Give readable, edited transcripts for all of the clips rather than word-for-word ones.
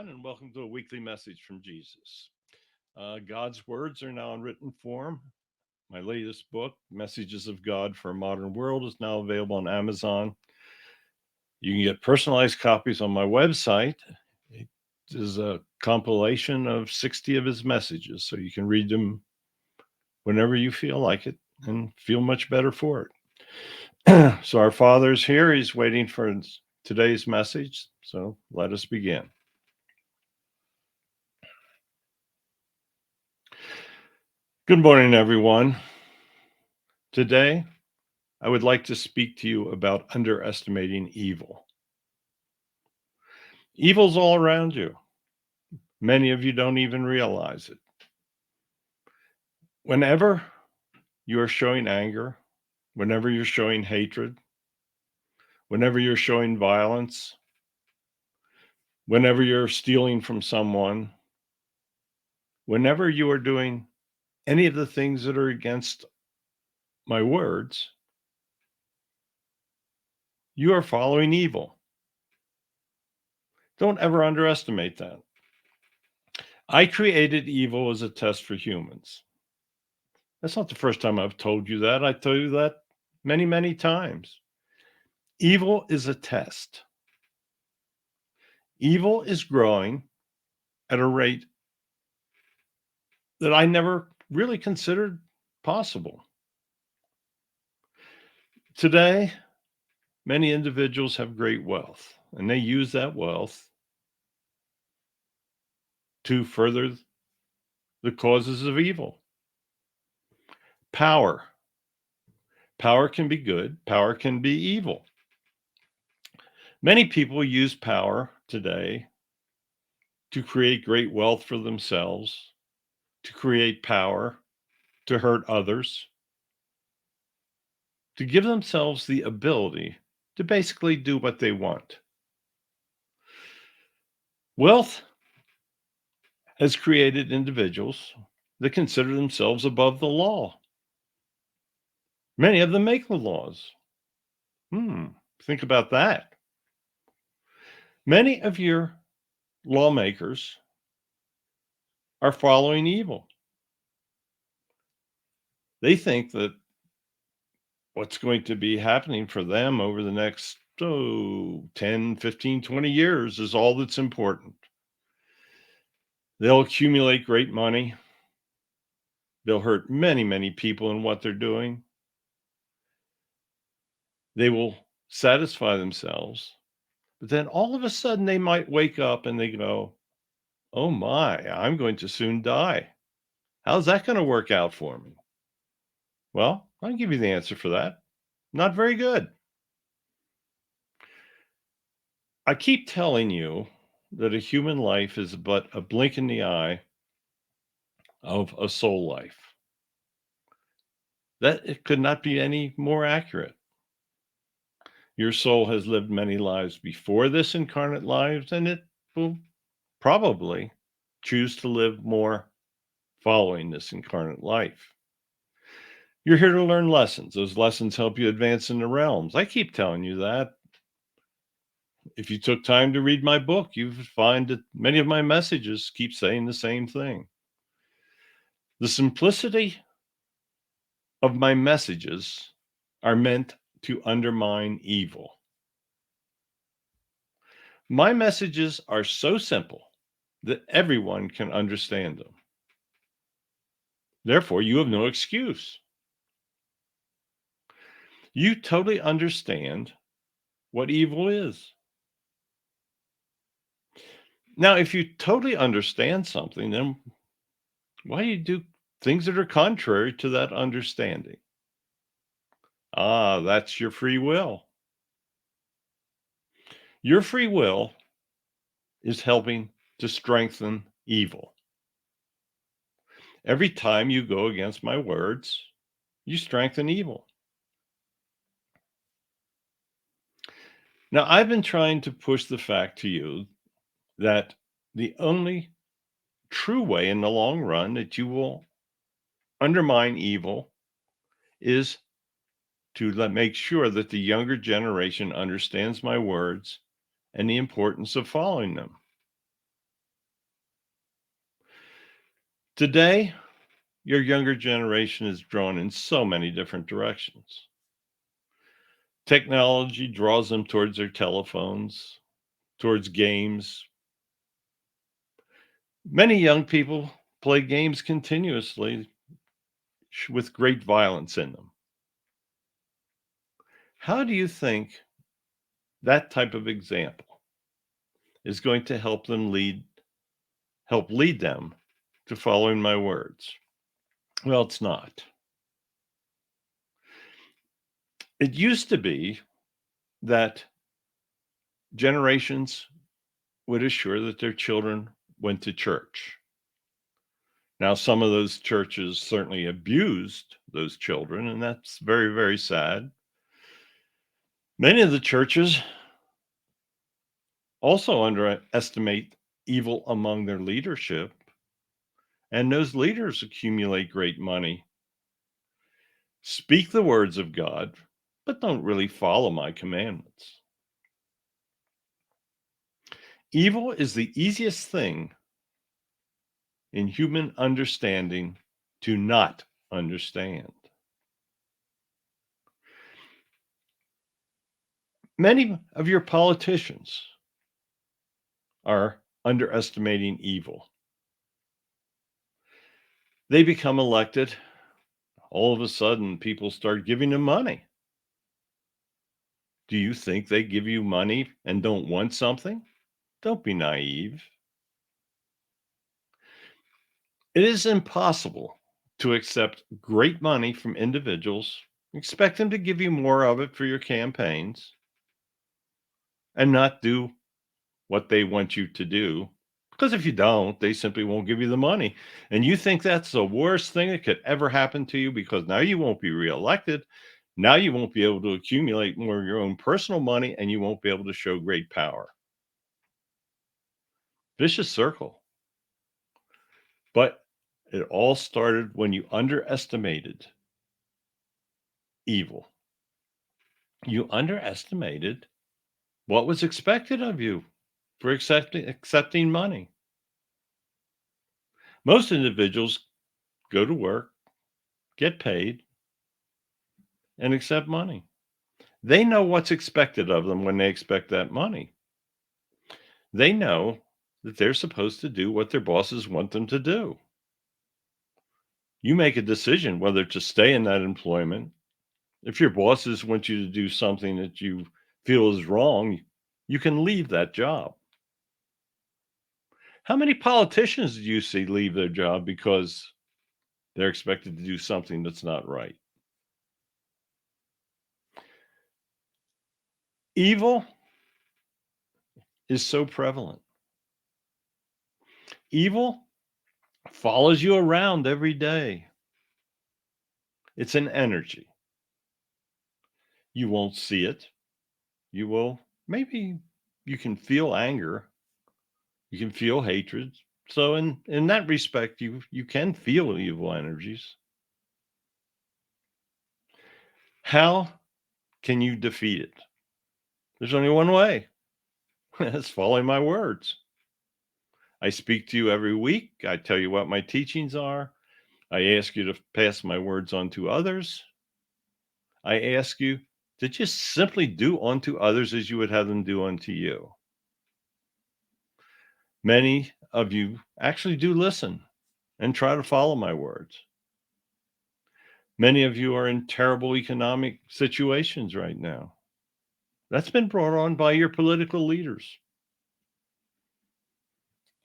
everyone, and welcome to a weekly message from Jesus. God's words are now in written form. My latest book, Messages of God for a Modern World, is now available on Amazon. You can get personalized copies on my website. It is a compilation of 60 of his messages, so you can read them whenever you feel like it and feel much better for it. So, our Father's here. He's waiting for today's message. So, let us begin. Good morning, everyone. Today, I would like to speak to you about underestimating evil. Evil's all around you. Many of you don't even realize it. Whenever you are showing anger, whenever you're showing hatred, whenever you're showing violence, whenever you're stealing from someone, whenever you are doing any of the things that are against my words, you are following evil. Don't ever underestimate that. I created evil as a test for humans. That's not the first time I've told you that. I told you that many, many times. Evil is a test. Evil is growing at a rate that I never really considered possible. Today, many individuals have great wealth, and they use that wealth to further the causes of evil. Power. Power can be good, power can be evil. Many people use power today to create great wealth for themselves, to create power, to hurt others, to give themselves the ability to basically do what they want. Wealth has created individuals that consider themselves above the law. Many of them make the laws. Think about that. Many of your lawmakers are following evil. They think that what's going to be happening for them over the next 10, 15, 20 years is all that's important. They'll accumulate great money. They'll hurt many, many people in what they're doing. They will satisfy themselves. But then all of a sudden they might wake up and they go, oh my, I'm going to soon die. How's that going to work out for me? Well, I'll give you the answer for that. Not very good. I keep telling you that a human life is but a blink in the eye of a soul life. That it could not be any more accurate. Your soul has lived many lives before this incarnate lives, and it will probably choose to live more following this incarnate life. You're here to learn lessons. Those lessons help you advance in the realms. I keep telling you that. If you took time to read my book, you would find that many of my messages keep saying the same thing. The simplicity of my messages are meant to undermine evil. My messages are so simple that everyone can understand them. Therefore, you have no excuse. You totally understand what evil is. Now, if you totally understand something, then why do you do things that are contrary to that understanding? Ah, that's your free will. Your free will is helping to strengthen evil. Every time you go against my words, you strengthen evil. Now, I've been trying to push the fact to you that the only true way in the long run that you will undermine evil is to make sure that the younger generation understands my words and the importance of following them. Today, your younger generation is drawn in so many different directions. Technology draws them towards their telephones, towards games. Many young people play games continuously with great violence in them. How do you think that type of example is going to help lead them to following my words? Well, it's not. It used to be that generations would assure that their children went to church. Now, some of those churches certainly abused those children, and that's very, very sad. Many of the churches also underestimate evil among their leadership, and those leaders accumulate great money, speak the words of God, but don't really follow my commandments. Evil is the easiest thing in human understanding to not understand. Many of your politicians are underestimating evil. They become elected, all of a sudden people start giving them money. Do you think they give you money and don't want something? Don't be naive. It is impossible to accept great money from individuals, expect them to give you more of it for your campaigns, and not do what they want you to do. Because if you don't, they simply won't give you the money. And you think that's the worst thing that could ever happen to you because now you won't be reelected. Now you won't be able to accumulate more of your own personal money and you won't be able to show great power. Vicious circle. But it all started when you underestimated evil. You underestimated what was expected of you for accepting money. Most individuals go to work, get paid, and accept money. They know what's expected of them when they expect that money. They know that they're supposed to do what their bosses want them to do. You make a decision whether to stay in that employment. If your bosses want you to do something that you feel is wrong, you can leave that job. How many politicians do you see leave their job because they're expected to do something that's not right? Evil is so prevalent. Evil follows you around every day. It's an energy. You won't see it. You will maybe you can feel anger, you can feel hatred. So in that respect, you can feel evil energies. How can you defeat it? There's only one way. It's following my words. I speak to you every week. I tell you what my teachings are. I ask you to pass my words on to others. I ask you to just simply do unto others as you would have them do unto you. Many of you actually do listen and try to follow my words. Many of you are in terrible economic situations right now. That's been brought on by your political leaders.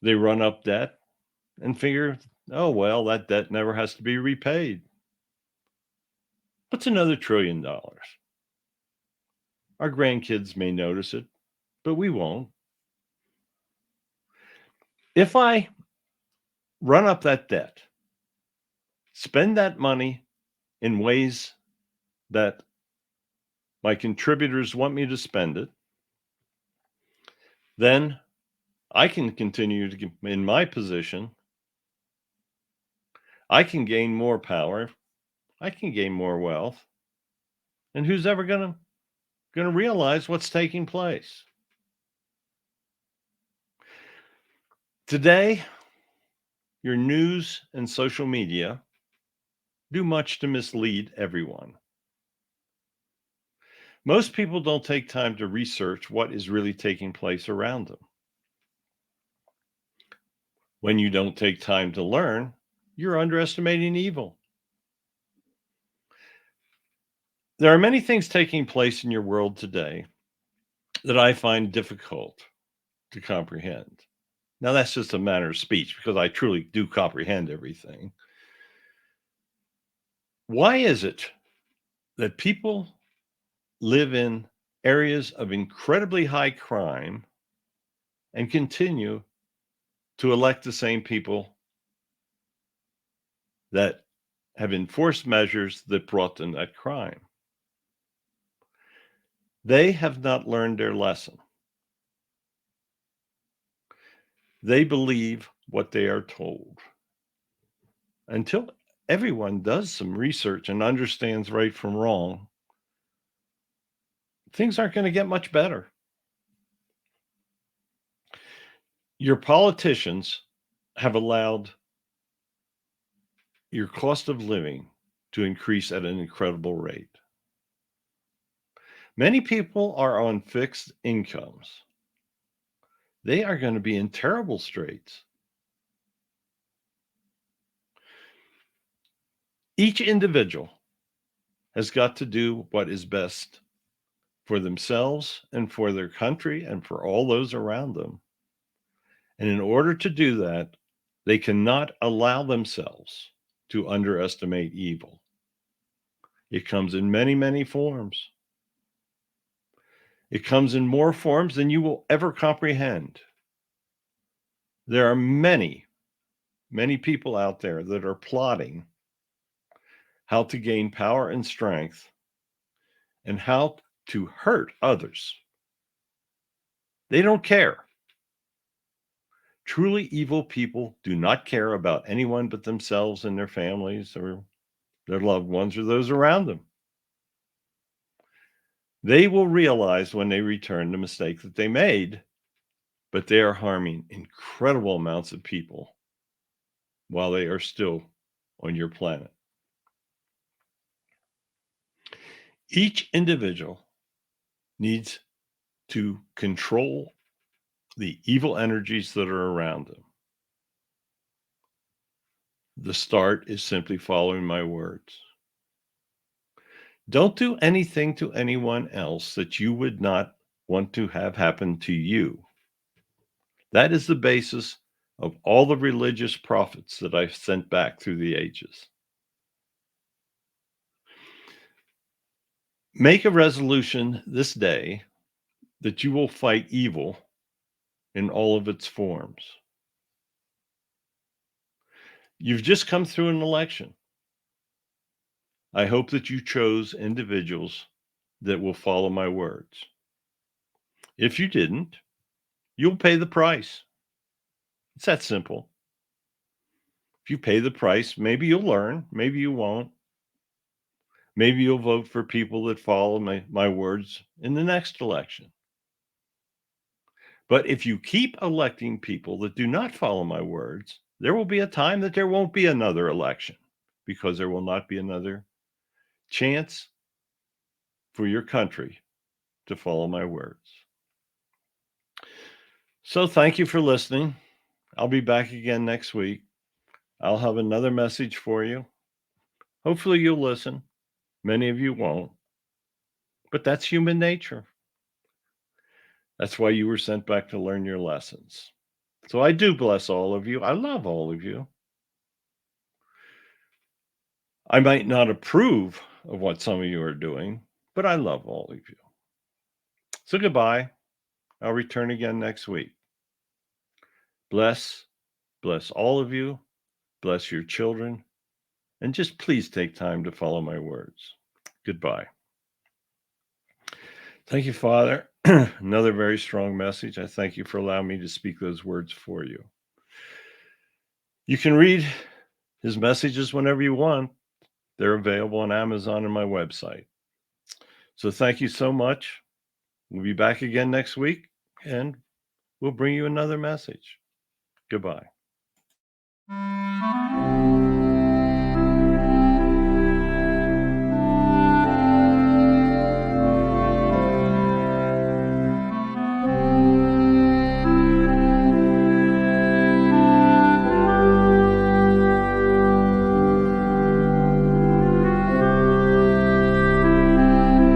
They run up debt and figure, oh, well, that debt never has to be repaid. What's another $1 trillion? Our grandkids may notice it, but we won't. If I run up that debt, spend that money in ways that my contributors want me to spend it, then I can continue to in my position. I can gain more power. I can gain more wealth. And who's ever going to realize what's taking place? Today, your news and social media do much to mislead everyone. Most people don't take time to research what is really taking place around them. When you don't take time to learn, you're underestimating evil. There are many things taking place in your world today that I find difficult to comprehend. Now, that's just a manner of speech because I truly do comprehend everything. Why is it that people live in areas of incredibly high crime and continue to elect the same people that have enforced measures that brought them that crime? They have not learned their lesson. They believe what they are told. Until everyone does some research and understands right from wrong, things aren't going to get much better. Your politicians have allowed your cost of living to increase at an incredible rate. Many people are on fixed incomes. They are going to be in terrible straits. Each individual has got to do what is best for themselves and for their country and for all those around them. And in order to do that, they cannot allow themselves to underestimate evil. It comes in many, many forms. It comes in more forms than you will ever comprehend. There are many, many people out there that are plotting how to gain power and strength and how to hurt others. They don't care. Truly evil people do not care about anyone but themselves and their families or their loved ones or those around them. They will realize when they return the mistake that they made, but they are harming incredible amounts of people while they are still on your planet. Each individual needs to control the evil energies that are around them. The start is simply following my words. Don't do anything to anyone else that you would not want to have happen to you. That is the basis of all the religious prophets that I've sent back through the ages. Make a resolution this day that you will fight evil in all of its forms. You've just come through an election. I hope that you chose individuals that will follow my words. If you didn't, you'll pay the price. It's that simple. If you pay the price, maybe you'll learn, maybe you won't. Maybe you'll vote for people that follow my words in the next election. But if you keep electing people that do not follow my words, there will be a time that there won't be another election because there will not be another chance for your country to follow my words. So thank you for listening. I'll be back again next week. I'll have another message for you. Hopefully you'll listen. Many of you won't, but that's human nature. That's why you were sent back to learn your lessons. So I do bless all of you. I love all of you. I might not approve of what some of you are doing, but I love all of you. So goodbye. I'll return again next week. Bless all of you. Bless your children. And just please take time to follow my words. Goodbye. Thank you, Father. Another very strong message. I thank you for allowing me to speak those words for you. You can read his messages whenever you want. They're available on Amazon and my website. So thank you so much. We'll be back again next week and we'll bring you another message. Goodbye.